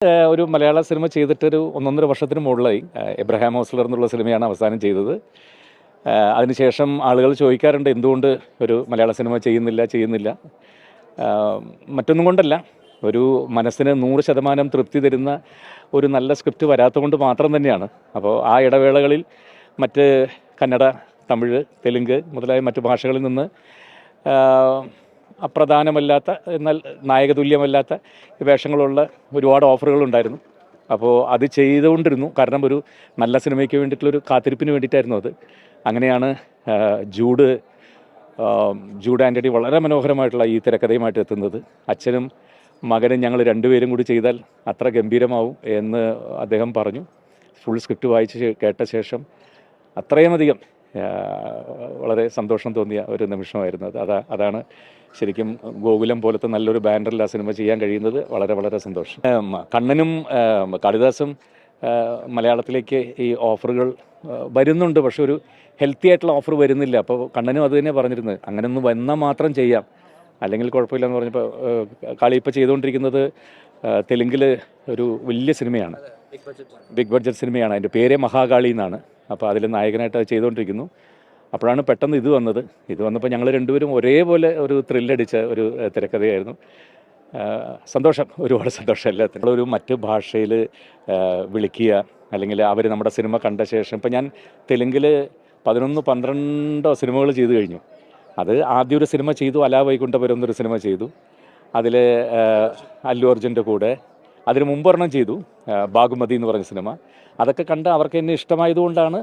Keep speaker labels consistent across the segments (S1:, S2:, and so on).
S1: ഒരു മലയാള സിനിമ ചെയ്തിട്ടൊരു 1.5 വർഷത്തിന് മുകളിലായി. എബ്രഹാം ഹോസ്ലർ എന്നുള്ള സിനിമയാണ് അവസാനം ചെയ്തത്. അതിനുശേഷം ആളുകൾ ചോദിക്കാറുണ്ട് എന്തുകൊണ്ട് ഒരു മലയാള സിനിമ ചെയ്യുന്നില്ല. മറ്റൊന്നും കൊണ്ടല്ല, ഒരു മനസ്സിന് 100% തൃപ്തി തരുന്ന ഒരു നല്ല സ്ക്രിപ്റ്റ് വരാത്തതുകൊണ്ട് മാത്രം തന്നെയാണ്. അപ്പോൾ ആ ഇടവേളകളിൽ മറ്റ് കന്നഡ, തമിഴ്, തെലുങ്ക് മുതലായ മറ്റു ഭാഷകളിൽ നിന്ന് അപ്രധാനമല്ലാത്ത എന്നാൽ നായകതുല്യമല്ലാത്ത വേഷങ്ങളുള്ള ഒരുപാട് ഓഫറുകളുണ്ടായിരുന്നു. അപ്പോൾ അത് ചെയ്തുകൊണ്ടിരുന്നു. കാരണം ഒരു നല്ല സിനിമയ്ക്ക് വേണ്ടിയിട്ടുള്ളൊരു കാത്തിരിപ്പിന് വേണ്ടിയിട്ടായിരുന്നു അത്. അങ്ങനെയാണ് ജൂഡ് ആൻ്റണി വളരെ മനോഹരമായിട്ടുള്ള ഈ തിരക്കഥയുമായിട്ട് എത്തുന്നത്. അച്ഛനും മകനും ഞങ്ങൾ രണ്ടുപേരും കൂടി ചെയ്താൽ അത്ര ഗംഭീരമാവും എന്ന് അദ്ദേഹം പറഞ്ഞു. ഫുൾ സ്ക്രിപ്റ്റ് വായിച്ച് കേട്ട ശേഷം അത്രയുമധികം വളരെ സന്തോഷം തോന്നിയ ഒരു നിമിഷമായിരുന്നു അത്. അതാണ് ശരിക്കും ഗോകുലം പോലത്തെ നല്ലൊരു ബാനറിൽ ആ സിനിമ ചെയ്യാൻ കഴിയുന്നത്. വളരെ വളരെ സന്തോഷം. കണ്ണനും കാളിദാസും മലയാളത്തിലേക്ക് ഈ ഓഫറുകൾ വരുന്നുണ്ട്, പക്ഷെ ഒരു ഹെൽത്തി ആയിട്ടുള്ള ഓഫർ വരുന്നില്ല. അപ്പോൾ കണ്ണനും അത് തന്നെ പറഞ്ഞിരുന്നത്, അങ്ങനെ ഒന്ന് വന്നാൽ മാത്രം ചെയ്യാം, അല്ലെങ്കിൽ കുഴപ്പമില്ലെന്ന് പറഞ്ഞപ്പോൾ കാളി ഇപ്പോൾ ചെയ്തുകൊണ്ടിരിക്കുന്നത് തെലുങ്കിൽ ഒരു വലിയ സിനിമയാണ്, ബിഗ് ബഡ്ജറ്റ് സിനിമയാണ്. അതിൻ്റെ പേര് മഹാകാളി എന്നാണ്. അപ്പോൾ അതിൽ നായകനായിട്ട് അത് ചെയ്തുകൊണ്ടിരിക്കുന്നു. അപ്പോഴാണ് പെട്ടെന്ന് ഇത് വന്നപ്പോൾ ഞങ്ങൾ രണ്ടുപേരും ഒരേപോലെ ഒരു ത്രില്ലടിച്ച ഒരു തിരക്കഥയായിരുന്നു. സന്തോഷം, ഒരുപാട് സന്തോഷം. എല്ലാത്തിനും ഒരു മറ്റ് ഭാഷയിൽ വിളിക്കുക, അല്ലെങ്കിൽ അവർ നമ്മുടെ സിനിമ കണ്ട ശേഷം ഇപ്പം ഞാൻ തെലുങ്കിൽ 11-12 സിനിമകൾ ചെയ്തു കഴിഞ്ഞു. അത് ആദ്യം ഒരു സിനിമ ചെയ്തു, അലാ വൈകുണ്ഠപുരം എന്നൊരു സിനിമ ചെയ്തു. അതിൽ അല്ലു അർജുൻ്റെ കൂടെ. അതിന് മുമ്പൊരെണ്ണം ചെയ്തു, ബാഗുമതി എന്ന് പറഞ്ഞ സിനിമ. അതൊക്കെ കണ്ട് അവർക്ക് എന്നെ ഇഷ്ടമായതുകൊണ്ടാണ്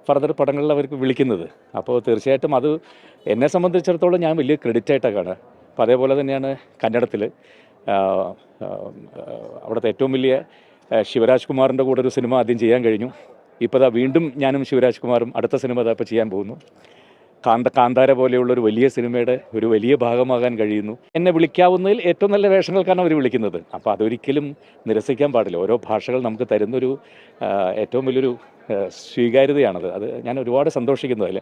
S1: ഫർദർ പടങ്ങളിൽ അവർക്ക് വിളിക്കുന്നത്. അപ്പോൾ തീർച്ചയായിട്ടും അത് എന്നെ സംബന്ധിച്ചിടത്തോളം ഞാൻ വലിയ ക്രെഡിറ്റായിട്ടാണ് കാണുക. അപ്പോൾ അതേപോലെ തന്നെയാണ് കന്നഡത്തിൽ അവിടുത്തെ ഏറ്റവും വലിയ ശിവരാജ് കുമാറിൻ്റെ കൂടെ ഒരു സിനിമ ആദ്യം ചെയ്യാൻ കഴിഞ്ഞു. ഇപ്പോൾ വീണ്ടും ഞാനും ശിവരാജ് കുമാറും അടുത്ത സിനിമ ഇപ്പോൾ ചെയ്യാൻ പോകുന്നു. കാന്താര പോലെയുള്ളൊരു വലിയ സിനിമയുടെ ഒരു വലിയ ഭാഗമാകാൻ കഴിയുന്നു. എന്നെ വിളിക്കാവുന്നതിൽ ഏറ്റവും നല്ല വേഷങ്ങൾക്കാണ് അവർ വിളിക്കുന്നത്. അപ്പോൾ അതൊരിക്കലും നിരസിക്കാൻ പാടില്ല. ഓരോ ഭാഷകൾ നമുക്ക് തരുന്നൊരു ഏറ്റവും വലിയൊരു സ്വീകാര്യതയാണത്. അത് ഞാൻ ഒരുപാട് സന്തോഷിക്കുന്നു അതിൽ.